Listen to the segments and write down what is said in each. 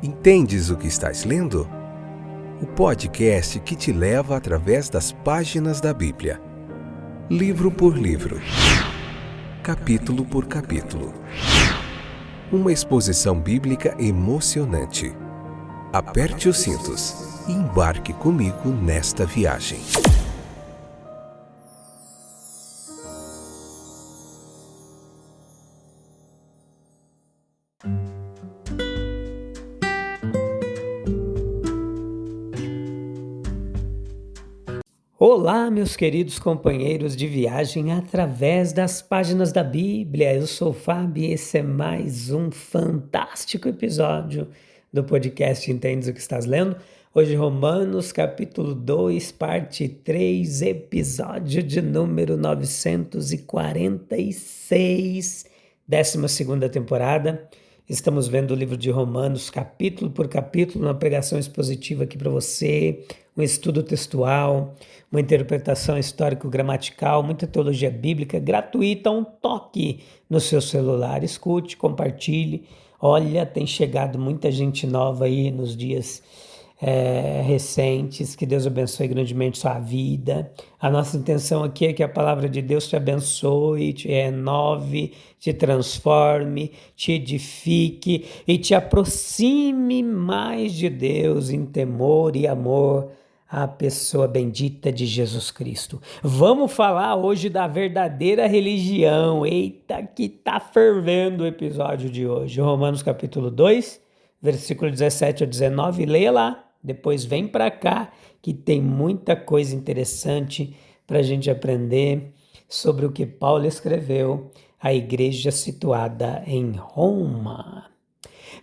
Entendes o que estás lendo? O podcast que te leva através das páginas da Bíblia, livro por livro, capítulo por capítulo. Uma exposição bíblica emocionante. Aperte os cintos e embarque comigo nesta viagem. Olá, meus queridos companheiros de viagem através das páginas da Bíblia. Eu sou o Fábio e esse é mais um fantástico episódio do podcast Entendes o que estás lendo? Hoje Romanos capítulo 2, parte 3, episódio de número 946, 12ª temporada. Estamos vendo o livro de Romanos capítulo por capítulo, uma pregação expositiva aqui para você, um estudo textual, uma interpretação histórico-gramatical, muita teologia bíblica gratuita, um toque no seu celular. Escute, compartilhe. Olha, tem chegado muita gente nova aí nos dias recentes. Que Deus abençoe grandemente sua vida. A nossa intenção aqui é que a palavra de Deus te abençoe, te renove, te transforme, te edifique e te aproxime mais de Deus em temor e amor à pessoa bendita de Jesus Cristo. Vamos falar hoje da verdadeira religião. Eita, que tá fervendo o episódio de hoje. Romanos capítulo 2, versículo 17 a 19. Leia lá. Depois vem para cá que tem muita coisa interessante para a gente aprender sobre o que Paulo escreveu à igreja situada em Roma.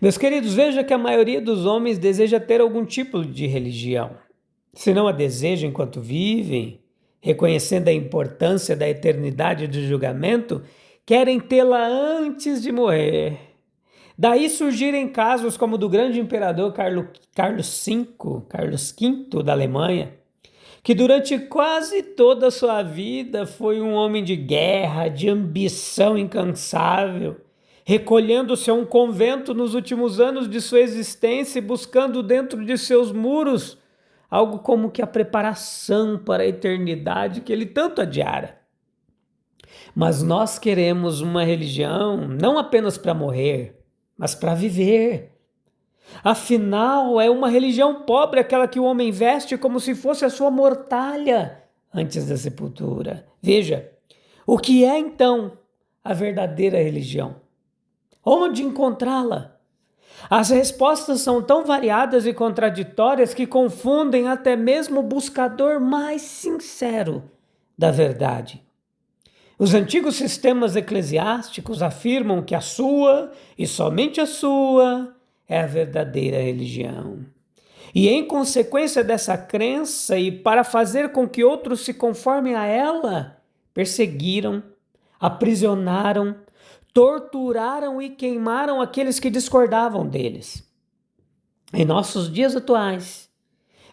Meus queridos, veja que a maioria dos homens deseja ter algum tipo de religião. Se não a desejam enquanto vivem, reconhecendo a importância da eternidade do julgamento, querem tê-la antes de morrer. Daí surgirem casos como o do grande imperador Carlos V da Alemanha, que durante quase toda a sua vida foi um homem de guerra, de ambição incansável, recolhendo-se a um convento nos últimos anos de sua existência e buscando dentro de seus muros algo como que a preparação para a eternidade que ele tanto adiara. Mas nós queremos uma religião não apenas para morrer, mas para viver. Afinal, é uma religião pobre aquela que o homem veste como se fosse a sua mortalha antes da sepultura. Veja, o que é então a verdadeira religião? Onde encontrá-la? As respostas são tão variadas e contraditórias que confundem até mesmo o buscador mais sincero da verdade. Os antigos sistemas eclesiásticos afirmam que a sua, e somente a sua, é a verdadeira religião. E em consequência dessa crença e para fazer com que outros se conformem a ela, perseguiram, aprisionaram, torturaram e queimaram aqueles que discordavam deles. Em nossos dias atuais,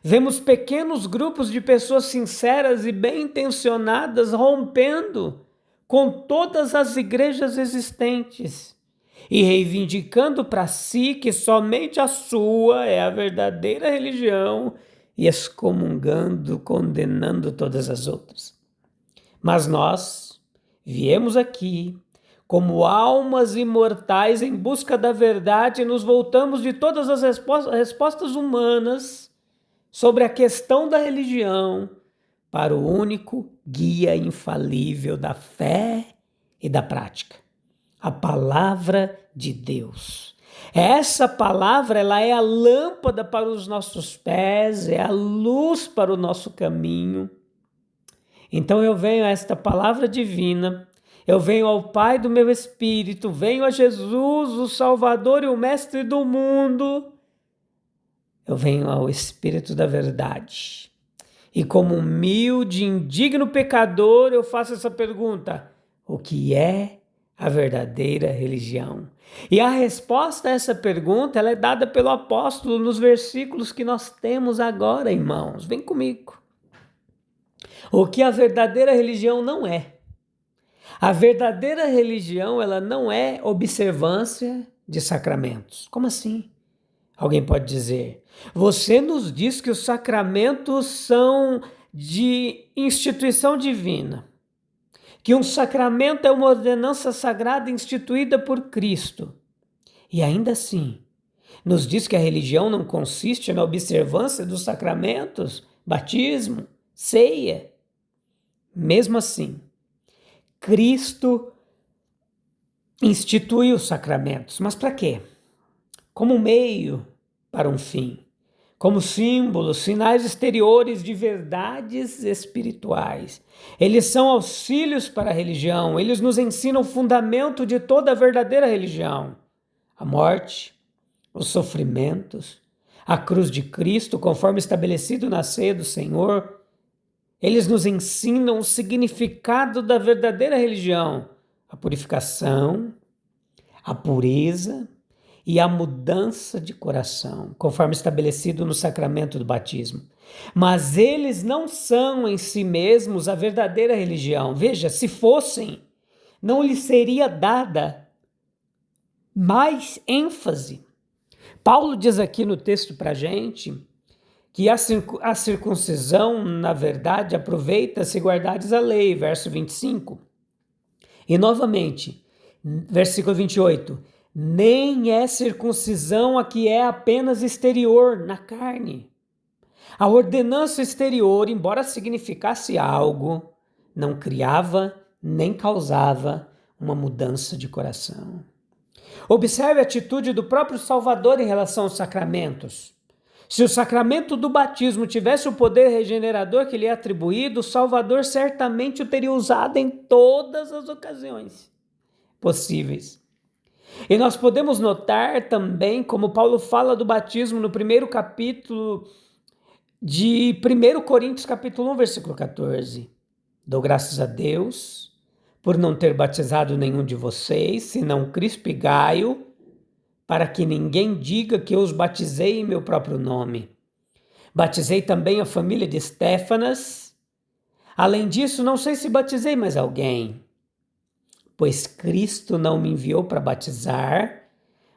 vemos pequenos grupos de pessoas sinceras e bem-intencionadas rompendo com todas as igrejas existentes e reivindicando para si que somente a sua é a verdadeira religião e excomungando, condenando todas as outras. Mas nós viemos aqui como almas imortais em busca da verdade e nos voltamos de todas as respostas humanas sobre a questão da religião para o único guia infalível da fé e da prática, a palavra de Deus. Essa palavra, ela é a lâmpada para os nossos pés, é a luz para o nosso caminho. Então eu venho a esta palavra divina, eu venho ao Pai do meu Espírito, venho a Jesus, o Salvador e o Mestre do mundo. Eu venho ao Espírito da verdade. E como humilde, indigno pecador, eu faço essa pergunta: o que é a verdadeira religião? E a resposta a essa pergunta ela é dada pelo apóstolo nos versículos que nós temos agora, irmãos. Vem comigo. O que a verdadeira religião não é. A verdadeira religião ela não é observância de sacramentos. Como assim? Alguém pode dizer: você nos diz que os sacramentos são de instituição divina, que um sacramento é uma ordenança sagrada instituída por Cristo. E ainda assim, nos diz que a religião não consiste na observância dos sacramentos, batismo, ceia. Mesmo assim, Cristo institui os sacramentos. Mas para quê? Como meio para um fim, como símbolos, sinais exteriores de verdades espirituais. Eles são auxílios para a religião, eles nos ensinam o fundamento de toda a verdadeira religião: a morte, os sofrimentos, a cruz de Cristo, conforme estabelecido na ceia do Senhor. Eles nos ensinam o significado da verdadeira religião: a purificação, a pureza e a mudança de coração, conforme estabelecido no sacramento do batismo. Mas eles não são em si mesmos a verdadeira religião. Veja, se fossem, não lhes seria dada mais ênfase. Paulo diz aqui no texto para a gente que a circuncisão, na verdade, aproveita se guardares a lei, verso 25. E novamente, versículo 28, nem é circuncisão a que é apenas exterior, na carne. A ordenança exterior, embora significasse algo, não criava nem causava uma mudança de coração. Observe a atitude do próprio Salvador em relação aos sacramentos. Se o sacramento do batismo tivesse o poder regenerador que lhe é atribuído, o Salvador certamente o teria usado em todas as ocasiões possíveis. E nós podemos notar também como Paulo fala do batismo no primeiro capítulo de 1 Coríntios capítulo 1, versículo 14. Dou graças a Deus por não ter batizado nenhum de vocês, senão Crispo e Gaio, para que ninguém diga que eu os batizei em meu próprio nome. Batizei também a família de Estéfanas. Além disso, não sei se batizei mais alguém, pois Cristo não me enviou para batizar,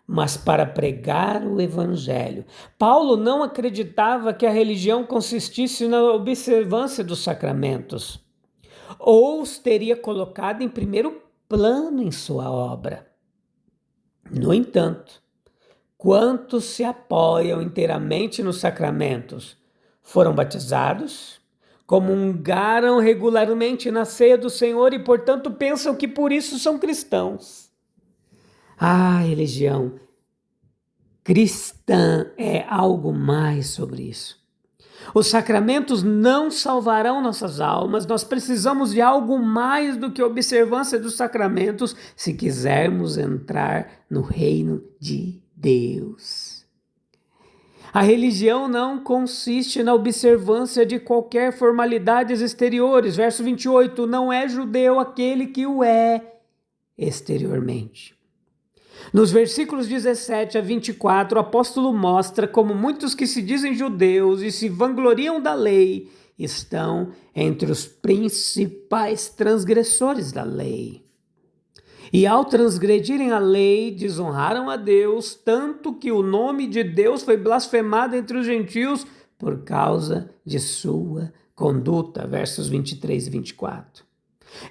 mas para pregar o Evangelho. Paulo não acreditava que a religião consistisse na observância dos sacramentos, ou os teria colocado em primeiro plano em sua obra. No entanto, quantos se apoiam inteiramente nos sacramentos foram batizados, comungaram regularmente na ceia do Senhor e, portanto, pensam que por isso são cristãos. A religião cristã é algo mais sobre isso. Os sacramentos não salvarão nossas almas, nós precisamos de algo mais do que a observância dos sacramentos se quisermos entrar no reino de Deus. A religião não consiste na observância de qualquer formalidades exteriores. Verso 28, não é judeu aquele que o é exteriormente. Nos versículos 17 a 24, o apóstolo mostra como muitos que se dizem judeus e se vangloriam da lei estão entre os principais transgressores da lei. E ao transgredirem a lei, desonraram a Deus, tanto que o nome de Deus foi blasfemado entre os gentios por causa de sua conduta. Versos 23 e 24.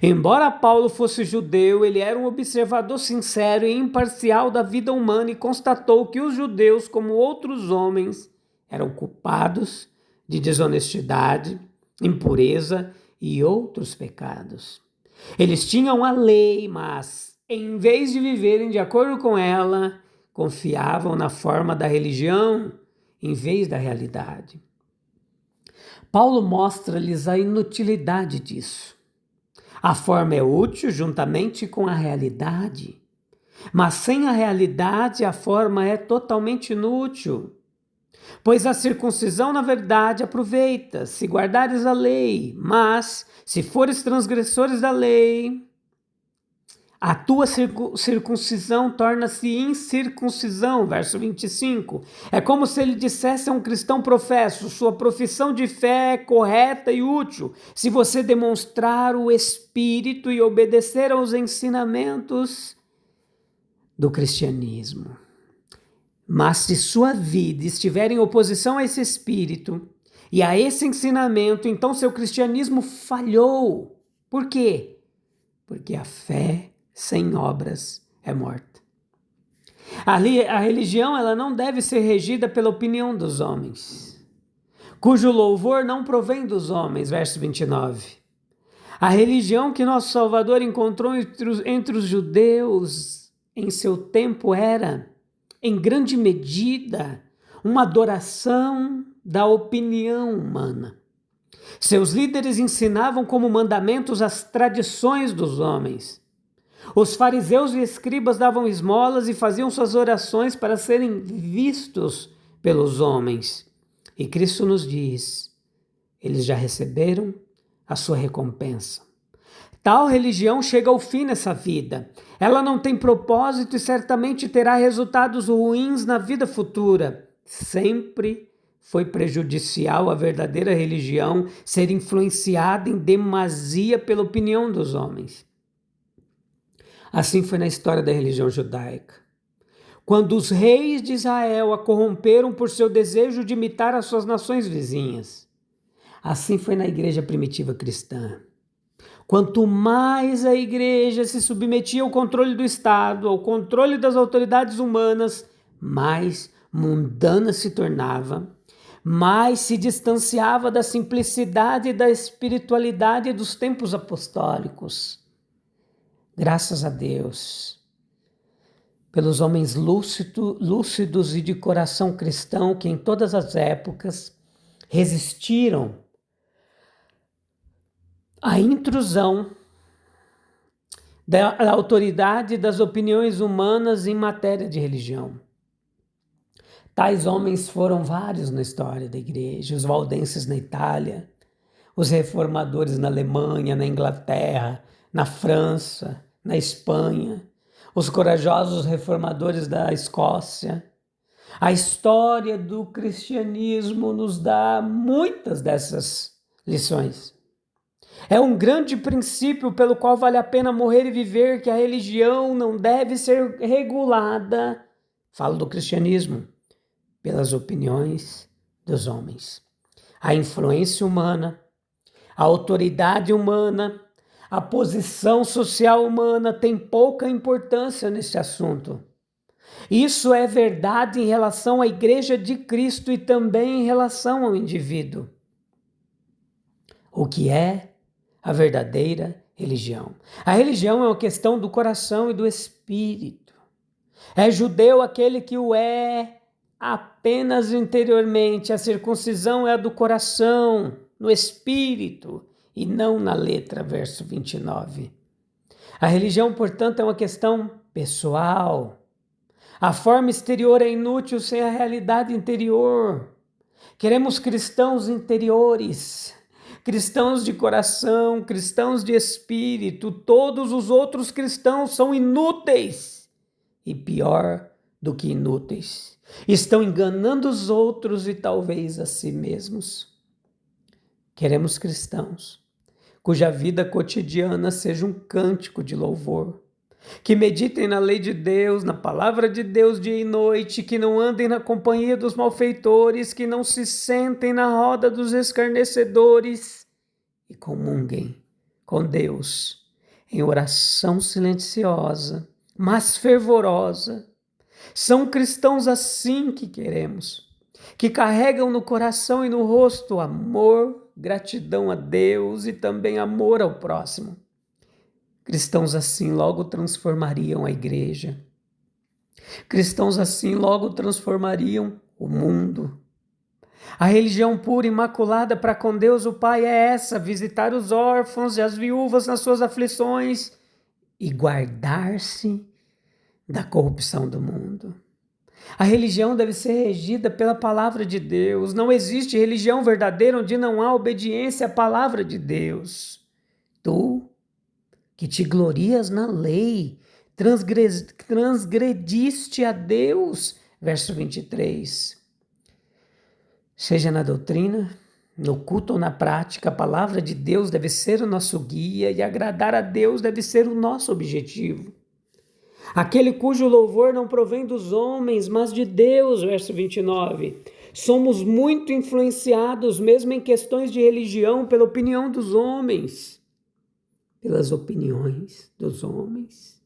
Embora Paulo fosse judeu, ele era um observador sincero e imparcial da vida humana e constatou que os judeus, como outros homens, eram culpados de desonestidade, impureza e outros pecados. Eles tinham a lei, mas, em vez de viverem de acordo com ela, confiavam na forma da religião em vez da realidade. Paulo mostra-lhes a inutilidade disso. A forma é útil juntamente com a realidade, mas sem a realidade a forma é totalmente inútil. Pois a circuncisão, na verdade, aproveita, se guardares a lei, mas se fores transgressores da lei, a tua circuncisão torna-se incircuncisão, verso 25. É como se ele dissesse a um cristão professo, sua profissão de fé é correta e útil, se você demonstrar o Espírito e obedecer aos ensinamentos do cristianismo. Mas se sua vida estiver em oposição a esse espírito e a esse ensinamento, então seu cristianismo falhou. Por quê? Porque a fé sem obras é morta. A religião ela não deve ser regida pela opinião dos homens, cujo louvor não provém dos homens, verso 29. A religião que nosso Salvador encontrou entre os judeus em seu tempo era, em grande medida, uma adoração da opinião humana. Seus líderes ensinavam como mandamentos as tradições dos homens. Os fariseus e escribas davam esmolas e faziam suas orações para serem vistos pelos homens. E Cristo nos diz, eles já receberam a sua recompensa. Tal religião chega ao fim nessa vida. Ela não tem propósito e certamente terá resultados ruins na vida futura. Sempre foi prejudicial à verdadeira religião ser influenciada em demasia pela opinião dos homens. Assim foi na história da religião judaica. Quando os reis de Israel a corromperam por seu desejo de imitar as suas nações vizinhas. Assim foi na igreja primitiva cristã. Quanto mais a igreja se submetia ao controle do Estado, ao controle das autoridades humanas, mais mundana se tornava, mais se distanciava da simplicidade e da espiritualidade dos tempos apostólicos. Graças a Deus, pelos homens lúcidos e de coração cristão que em todas as épocas resistiram à intrusão da autoridade das opiniões humanas em matéria de religião. Tais homens foram vários na história da igreja, os valdenses na Itália, os reformadores na Alemanha, na Inglaterra, na França, na Espanha, os corajosos reformadores da Escócia. A história do cristianismo nos dá muitas dessas lições. É um grande princípio pelo qual vale a pena morrer e viver, que a religião não deve ser regulada, falo do cristianismo, pelas opiniões dos homens. A influência humana, a autoridade humana, a posição social humana tem pouca importância nesse assunto. Isso é verdade em relação à Igreja de Cristo e também em relação ao indivíduo. O que é a verdadeira religião? A religião é uma questão do coração e do espírito. É judeu aquele que o é apenas interiormente. A circuncisão é a do coração, no espírito, e não na letra, verso 29. A religião, portanto, é uma questão pessoal. A forma exterior é inútil sem a realidade interior. Queremos cristãos interiores, cristãos de coração, cristãos de espírito. Todos os outros cristãos são inúteis e pior do que inúteis. Estão enganando os outros e talvez a si mesmos. Queremos cristãos cuja vida cotidiana seja um cântico de louvor, que meditem na lei de Deus, na palavra de Deus dia e noite, que não andem na companhia dos malfeitores, que não se sentem na roda dos escarnecedores e comunguem com Deus em oração silenciosa, mas fervorosa. São cristãos assim que queremos, que carregam no coração e no rosto amor, gratidão a Deus e também amor ao próximo. Cristãos assim logo transformariam a igreja. Cristãos assim logo transformariam o mundo. A religião pura e imaculada para com Deus o Pai é essa: visitar os órfãos e as viúvas nas suas aflições e guardar-se da corrupção do mundo. A religião deve ser regida pela palavra de Deus. Não existe religião verdadeira onde não há obediência à palavra de Deus. Tu, que te glorias na lei, transgrediste a Deus. Verso 23. Seja na doutrina, no culto ou na prática, a palavra de Deus deve ser o nosso guia e agradar a Deus deve ser o nosso objetivo. Aquele cujo louvor não provém dos homens, mas de Deus, verso 29. Somos muito influenciados, mesmo em questões de religião, pela opinião dos homens. Pelas opiniões dos homens.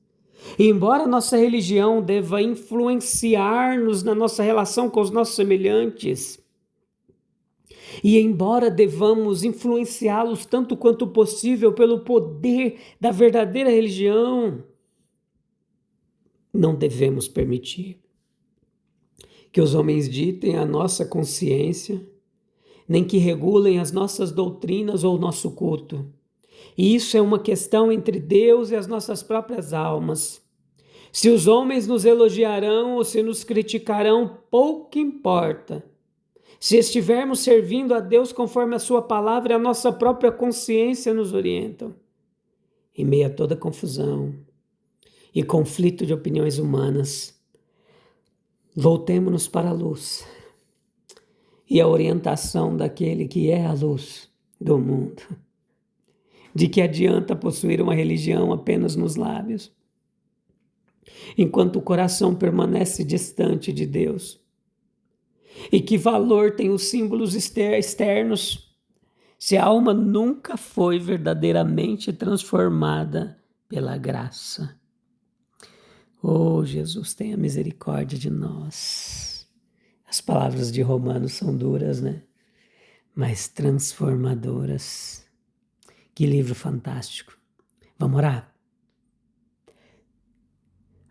E embora nossa religião deva influenciar-nos na nossa relação com os nossos semelhantes, e embora devamos influenciá-los tanto quanto possível pelo poder da verdadeira religião, não devemos permitir que os homens ditem a nossa consciência, nem que regulem as nossas doutrinas ou o nosso culto. E isso é uma questão entre Deus e as nossas próprias almas. Se os homens nos elogiarão ou se nos criticarão, pouco importa. Se estivermos servindo a Deus conforme a sua palavra, a nossa própria consciência nos orienta. Em meio a toda confusão e conflito de opiniões humanas, voltemo-nos para a luz e a orientação daquele que é a luz do mundo. De que adianta possuir uma religião apenas nos lábios, enquanto o coração permanece distante de Deus? E que valor tem os símbolos externos se a alma nunca foi verdadeiramente transformada pela graça? Oh, Jesus, tenha misericórdia de nós. As palavras de Romanos são duras, né? Mas transformadoras. Que livro fantástico. Vamos orar?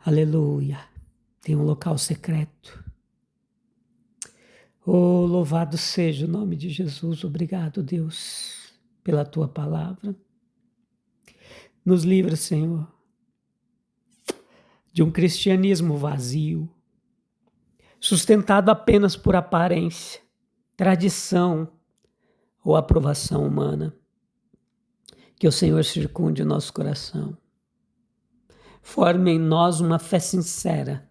Aleluia. Tem um local secreto. Oh, louvado seja o nome de Jesus. Obrigado, Deus, pela tua palavra. Nos livra, Senhor, de um cristianismo vazio, sustentado apenas por aparência, tradição ou aprovação humana. Que o Senhor circunde o nosso coração. Forme em nós uma fé sincera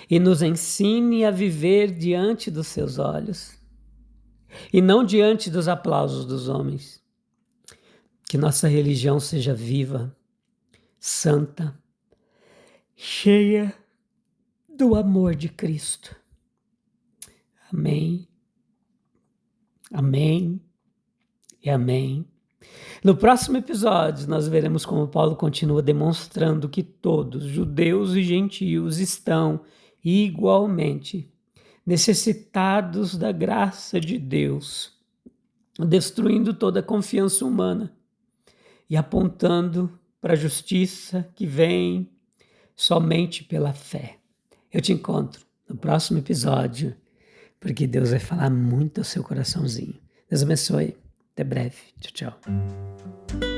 e nos ensine a viver diante dos seus olhos e não diante dos aplausos dos homens. Que nossa religião seja viva, santa, cheia do amor de Cristo. Amém, amém e amém. No próximo episódio, nós veremos como Paulo continua demonstrando que todos, judeus e gentios, estão igualmente necessitados da graça de Deus, destruindo toda a confiança humana e apontando para a justiça que vem somente pela fé. Eu te encontro no próximo episódio, porque Deus vai falar muito ao seu coraçãozinho. Deus abençoe. Até breve. Tchau, tchau.